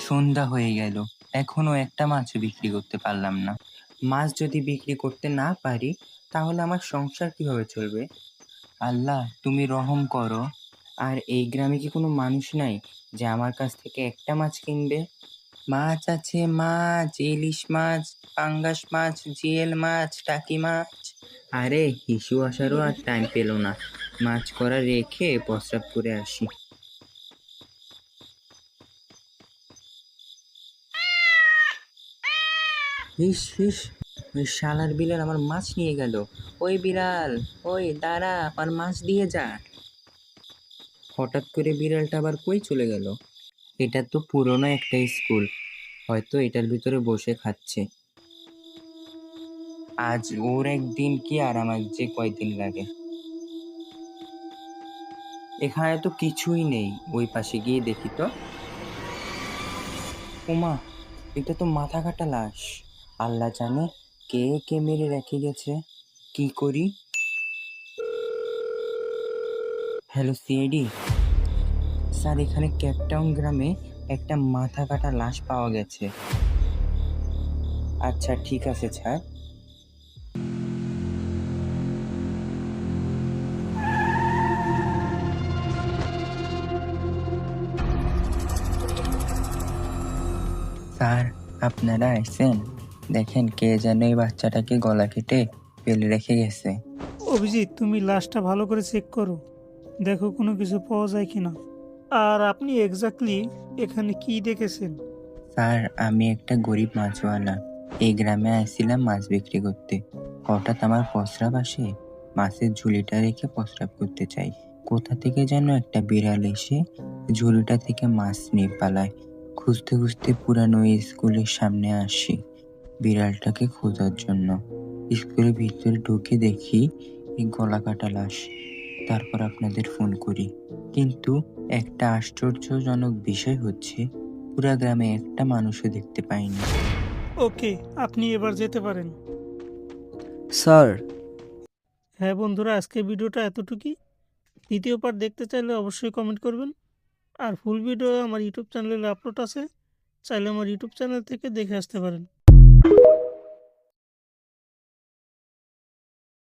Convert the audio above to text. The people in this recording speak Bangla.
সন্ধ্যা হয়ে গেল, এখনো একটা মাছও বিক্রি করতে পারলাম না। মাছ যদি বিক্রি করতে না পারি তাহলে আমার সংসার কিভাবে চলবে? আল্লাহ, তুমি রহম করো। আর এই গ্রামে কি কোনো মানুষ নাই যে আমার কাছ থেকে একটা মাছ কিনবে? মাছ আছে, মাছ, ইলিশ মাছ, পাঙ্গাস মাছ, জিয়েল মাছ, টাকি মাছ। আরে হিসু আসারও আর টাইম পেল না, মাছ করা রেখে প্রস্রাব করে আসি। হিস হিস, ওই শালার বিড়াল আমার মাছ নিয়ে গেল। ওই বিড়াল, ওই দাঁড়া, আমার মাছ দিয়ে যা। হঠাৎ করে বিড়ালটা আবার কই চলে গেল? এটা তো পুরনো একটা স্কুল, হয়তো এটার ভিতরে বসে খাচ্ছে। আজ ওর একদিন কি আর আমার যে কয়দিন লাগে। এখানে তো কিছুই নেই, ওই পাশে গিয়ে দেখি তো। ওমা, এটা তো মাথা কাটা লাশ। আল্লাহ জানে কে কে মেরে রেখে গেছে। কি করি? হ্যালো সিআইডি স্যার, এখানে ক্যাপটাউন গ্রামে একটা মাথা কাটা লাশ পাওয়া গেছে। আচ্ছা ঠিক আছে স্যার। স্যার, আপনারা আইছেন? দেখেন কে যেন এই বাচ্চাটাকে গলা কেটে ফেলে রেখে গেছে। অভিজিৎ, তুমি লাশটা ভালো করে চেক করো, দেখো কোনো কিছু পাওয়া যায় কিনা। আর আপনি এক্স্যাক্টলি এখানে কি দেখেছেন? স্যার, আমি একটা গরিব মাছওয়ালা, এই গ্রামে আসছিলাম মাছ বিক্রি করতে। হঠাৎ আমার প্রস্রাব আসে, মাছের ঝুলিটা রেখে প্রস্রাব করতে চাই। কোথা থেকে যেন একটা বিড়াল এসে ঝুলিটা থেকে মাছ নিয়ে পালায়। খুঁজতে খুঁজতে পুরানো এই স্কুলের সামনে আসি বিড়ালটাকে খোঁজার জন্য। স্কুলের ভিতরে ঢুকে দেখি এই গলা কাটা লাশ। তারপর আপনাদের ফোন করি। কিন্তু একটা আশ্চর্যজনক বিষয় হচ্ছে, পুরা গ্রামে একটা মানুষও দেখতে পাইনি। ওকে, আপনি এবার যেতে পারেন। স্যার, হ্যাঁ বন্ধুরা, আজকে ভিডিওটা এতটুকুই। দ্বিতীয় পার্ট দেখতে চাইলে অবশ্যই কমেন্ট করবেন। আর ফুল ভিডিও আমার ইউটিউব চ্যানেলে আপলোড আছে, চাইলে আমার ইউটিউব চ্যানেল থেকে দেখে আসতে পারেন।